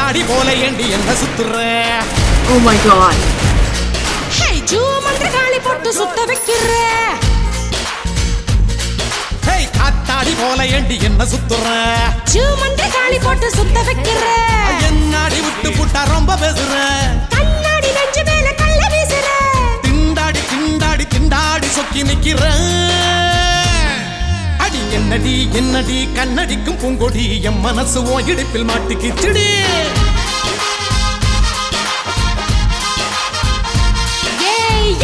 காத்தாடி போல ஏண்டி என்ன சுத்துற? Oh my god. Hey, ஜூமன்ற காளி போட்டு சுத்த வைக்கிற. Hey, காத்தாடி போல ஏண்டி என்ன சுத்துற? ஜூமன்ற காளி போட்டு சுத்த வைக்கிற. என்னாடி விட்டு புட்டா ரொம்ப பேசுற. கண்ணாடி நெஞ்சு மேல கல்ல வீசுற. திண்டாடி திண்டாடி திண்டாடி சொக்கி நிக்கிற. அடி என்னடி என்னடி கண்ணடிக்கும் பூங்கொடி என் மனசு ஓ இடுப்பில் மாட்டிக்கிச்சுடி.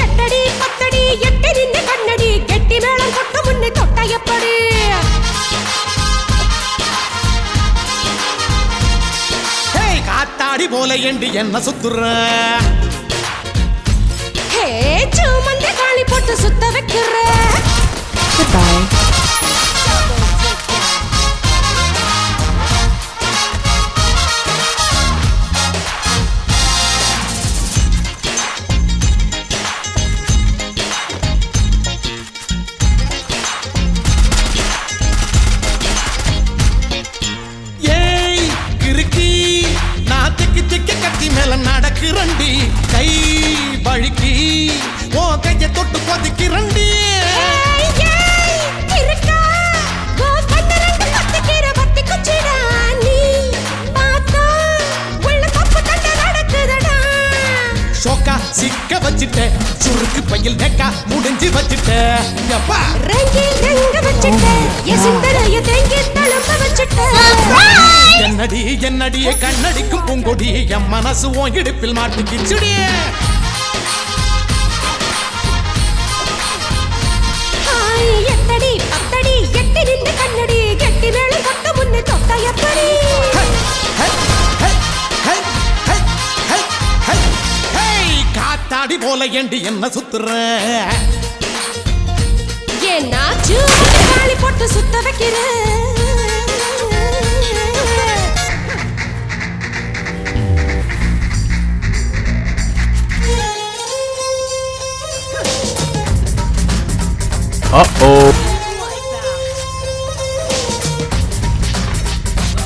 எட்டடி பத்தடி எட்டி நின்று கண்ணடி கெட்டி மேளம் கொட்டு முன்னே தொட்ட எப்படி? காத்தாடி போல ஏண்டி என்ன சுத்துற? ஹே ஜூமன்ற காளி போட்டு சுத்த வைக்கிற. Goodbye. நடக்கிறண்டி கை பழுக்கி ஓ கைய தொட்டு கொதிக்கிறண்டி. சோக்கா சிக்க வச்சிட்ட சுருக்கு பையில் நெக்கா முடிஞ்சு வச்சிட்ட. என்னடி என்னடியே கண்ணடிக்கும் பூங்கொடி என் மனசு ஓ இடுப்பில் மாட்டிக்கிச்சுடி. எட்டடி பத்தடி எட்டி நின்று கண்ணடி கெட்டி மேளம் கொட்ட முன்னே தொட்ட எப்படி? காத்தாடி போல ஏண்டி என்ன சுத்துற? ஏன்னா ஜூமன்ற காளி போட்டு சுத்த வைக்கிற. Uh-oh.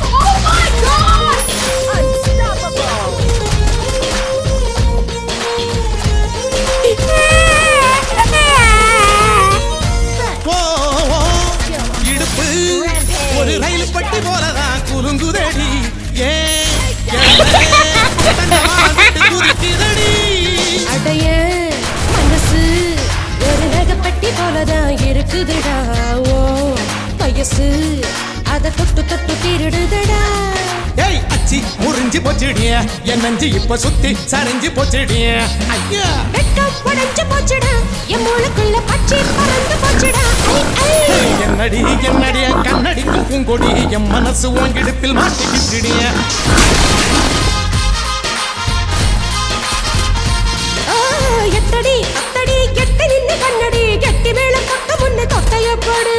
Oh my god! Unstoppable! இடுப்பு ஒரு ரயில் பட்டி போலதான் குலுங்குதடி. அடைய மனசு ஒரு நகைப்பட்டி போலதான் இருக்குதுடா. ஓ வயசு அத தொட்டு தொட்டு திருடுதடா. ஏய் அச்சி முறிஞ்சு போச்சுடிய என் நெஞ்சு இப்ப சுத்தி சரிஞ்சு போச்சுடிய. ஐயா வெட்கம் உடைஞ்சு போச்சுடா என் மூளைக்குள்ள பச்சை பறந்து போச்சுடா. என்னடி என்னடிய கண்ணடிக்கும் பூங்கொடி என் மனசு ஓங்கிடுப்பில் மாட்டிக்கிச்சுடிய. எட்டடி பத்தடி எட்டி நின்று கண்ணடி கெட்டி மேளம் கொட்ட முன்னே தொட்ட எப்படி?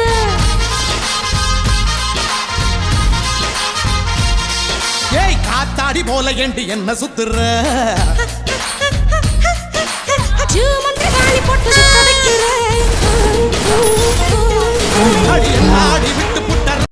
ஏய் காத்தாடி போல ஏண்டி என்ன சுத்துற? ஜூமன்ற காளி போட்டு சுத்த வைக்கிற. அடி